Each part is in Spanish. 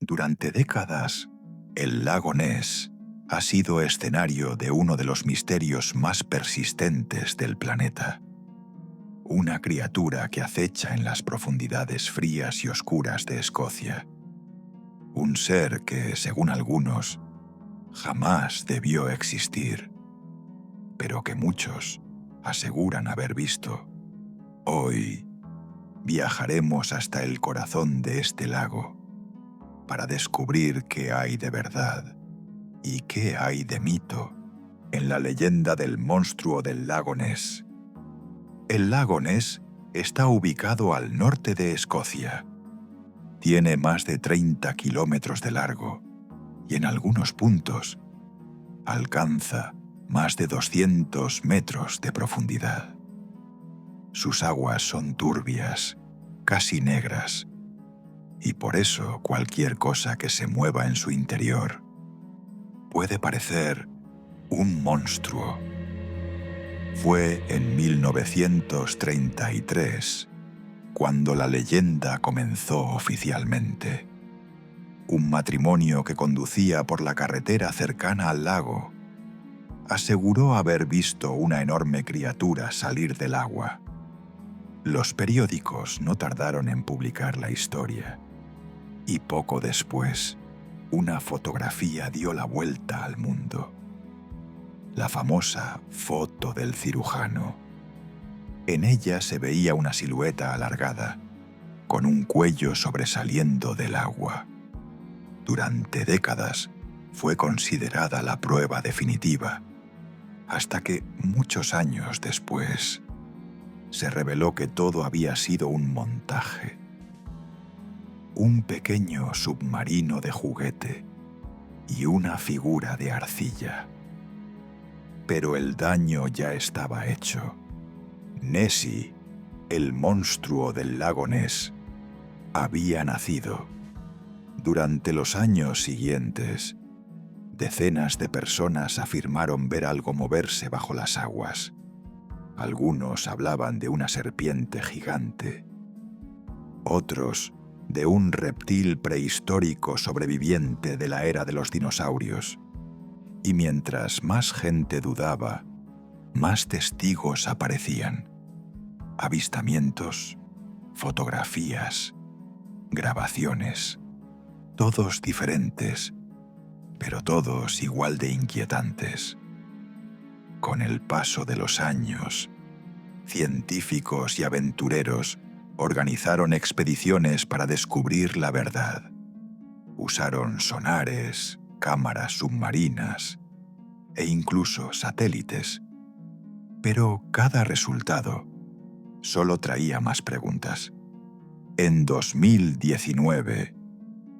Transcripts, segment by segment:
Durante décadas, el lago Ness ha sido escenario de uno de los misterios más persistentes del planeta. Una criatura que acecha en las profundidades frías y oscuras de Escocia. Un ser que, según algunos, jamás debió existir, pero que muchos aseguran haber visto. Hoy viajaremos hasta el corazón de este lago para descubrir qué hay de verdad y qué hay de mito en la leyenda del monstruo del lago Ness. El lago Ness está ubicado al norte de Escocia. Tiene más de 30 kilómetros de largo y en algunos puntos alcanza más de 200 metros de profundidad. Sus aguas son turbias, casi negras, y por eso cualquier cosa que se mueva en su interior puede parecer un monstruo. Fue en 1933 cuando la leyenda comenzó oficialmente. Un matrimonio que conducía por la carretera cercana al lago aseguró haber visto una enorme criatura salir del agua. Los periódicos no tardaron en publicar la historia, y poco después, una fotografía dio la vuelta al mundo. La famosa foto del cirujano. En ella se veía una silueta alargada, con un cuello sobresaliendo del agua. Durante décadas fue considerada la prueba definitiva, hasta que, muchos años después, se reveló que todo había sido un montaje. Un pequeño submarino de juguete y una figura de arcilla. Pero el daño ya estaba hecho. Nessie, el monstruo del lago Ness, había nacido. Durante los años siguientes, decenas de personas afirmaron ver algo moverse bajo las aguas. Algunos hablaban de una serpiente gigante. Otros de un reptil prehistórico sobreviviente de la era de los dinosaurios. Y mientras más gente dudaba, más testigos aparecían. Avistamientos, fotografías, grabaciones, todos diferentes, pero todos igual de inquietantes. Con el paso de los años, científicos y aventureros organizaron expediciones para descubrir la verdad. Usaron sonares, cámaras submarinas e incluso satélites. Pero cada resultado solo traía más preguntas. En 2019,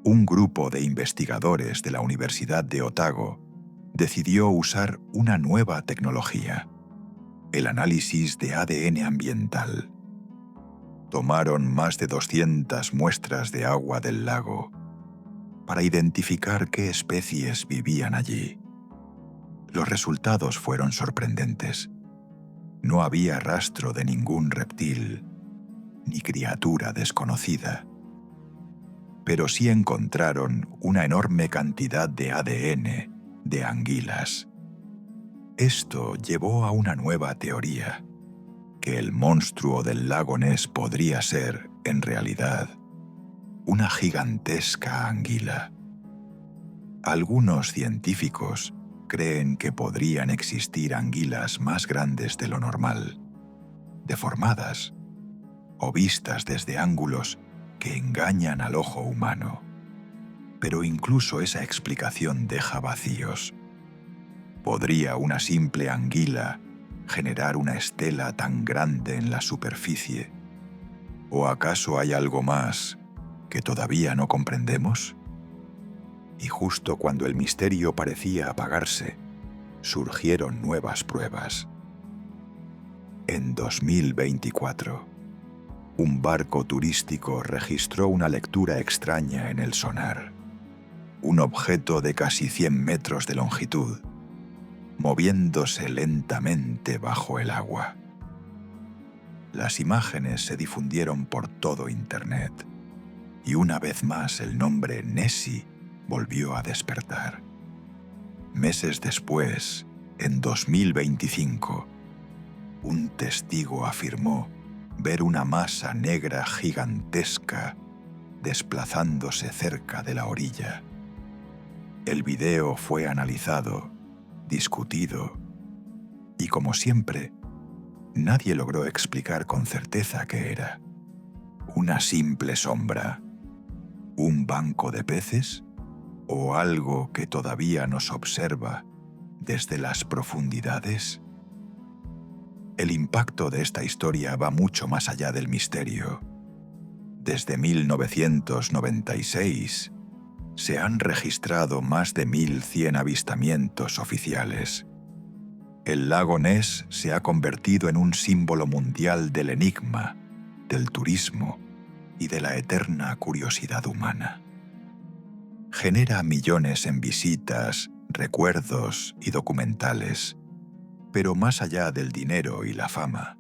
un grupo de investigadores de la Universidad de Otago decidió usar una nueva tecnología, el análisis de ADN ambiental. Tomaron más de 200 muestras de agua del lago para identificar qué especies vivían allí. Los resultados fueron sorprendentes. No había rastro de ningún reptil ni criatura desconocida, pero sí encontraron una enorme cantidad de ADN de anguilas. Esto llevó a una nueva teoría, que el monstruo del lago Ness podría ser, en realidad, una gigantesca anguila. Algunos científicos creen que podrían existir anguilas más grandes de lo normal, deformadas o vistas desde ángulos que engañan al ojo humano. Pero incluso esa explicación deja vacíos. ¿Podría una simple anguila generar una estela tan grande en la superficie? ¿O acaso hay algo más que todavía no comprendemos? Y justo cuando el misterio parecía apagarse, surgieron nuevas pruebas. En 2024, un barco turístico registró una lectura extraña en el sonar. Un objeto de casi 100 metros de longitud, moviéndose lentamente bajo el agua. Las imágenes se difundieron por todo Internet. y una vez más el nombre Nessie volvió a despertar. Meses después, en 2025, un testigo afirmó ver una masa negra gigantesca desplazándose cerca de la orilla. El video fue analizado, discutido, y como siempre, nadie logró explicar con certeza qué era. ¿Una simple sombra? ¿Un banco de peces? ¿O algo que todavía nos observa desde las profundidades? El impacto de esta historia va mucho más allá del misterio. Desde 1996 se han registrado más de 1.100 avistamientos oficiales. El lago Ness se ha convertido en un símbolo mundial del enigma, del turismo y de la eterna curiosidad humana. Genera millones en visitas, recuerdos y documentales, pero más allá del dinero y la fama,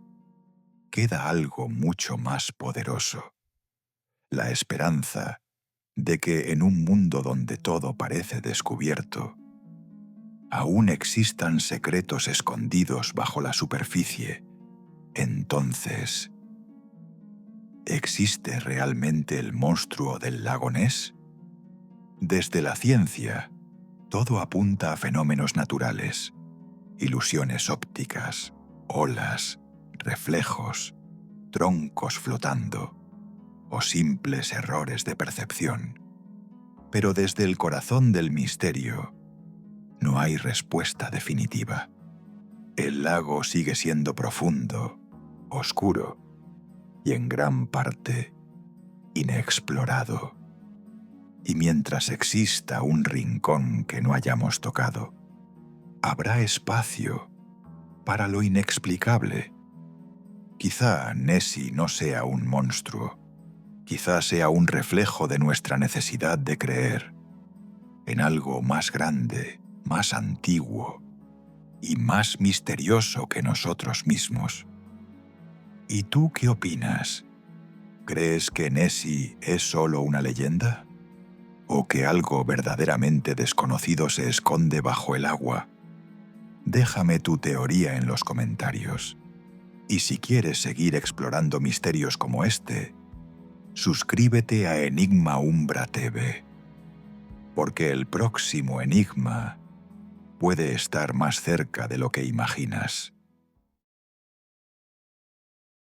queda algo mucho más poderoso: la esperanza de que en un mundo donde todo parece descubierto, aún existan secretos escondidos bajo la superficie. Entonces, ¿existe realmente el monstruo del lago Ness? Desde la ciencia, todo apunta a fenómenos naturales, ilusiones ópticas, olas, reflejos, troncos flotando o simples errores de percepción. Pero desde el corazón del misterio, no hay respuesta definitiva. El lago sigue siendo profundo, oscuro y en gran parte inexplorado. Y mientras exista un rincón que no hayamos tocado, habrá espacio para lo inexplicable. Quizá Nessie no sea un monstruo, quizá sea un reflejo de nuestra necesidad de creer en algo más grande, más antiguo y más misterioso que nosotros mismos. ¿Y tú qué opinas? ¿Crees que Nessie es solo una leyenda? ¿O que algo verdaderamente desconocido se esconde bajo el agua? Déjame tu teoría en los comentarios. Y si quieres seguir explorando misterios como este, suscríbete a Enigma Umbra TV, porque el próximo enigma puede estar más cerca de lo que imaginas.